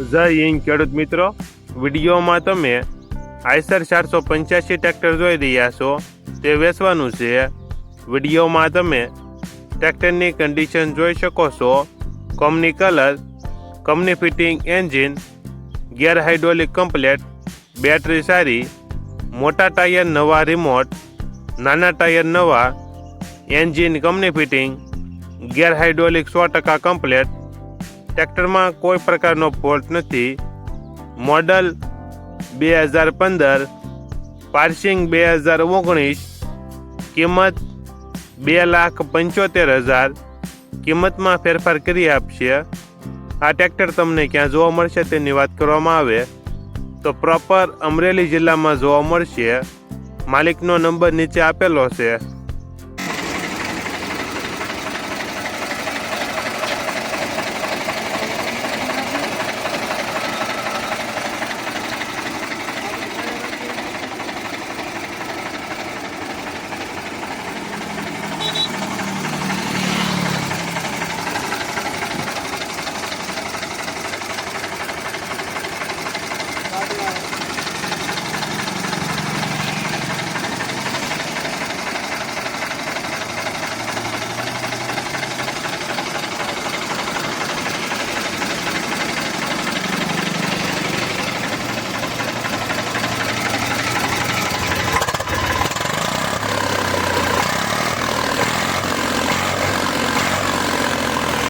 જય હિન્દ ખેડૂત મિત્રો, વિડીયોમાં તમે આઈસર 485 ટ્રેક્ટર જોઈ રહ્યા છો. તે વેચવાનું છે. વિડીયોમાં તમે ટ્રેક્ટરની કન્ડિશન જોઈ શકો છો. Company colour, company fitting engine, gear hydraulic complete, battery સારી, મોટા ટાયર નવા રિમોટ, નાના ટાયર નવા, engine company fitting, gear hydraulic 100% complete. ટ્રેક્ટરમાં કોઈ પ્રકારનો ફોલ્ટ નથી. મોડલ 2015, પાર્સિંગ 2019, કિંમત 2,75,000. કિંમતમાં ફેરફાર કરી આપશે. આ ટ્રેક્ટર તમને ક્યાં જોવા મળશે તેની વાત કરવામાં આવે તો પ્રોપર અમરેલી જિલ્લામાં જોવા મળશે. માલિકનો નંબર નીચે આપેલો છે.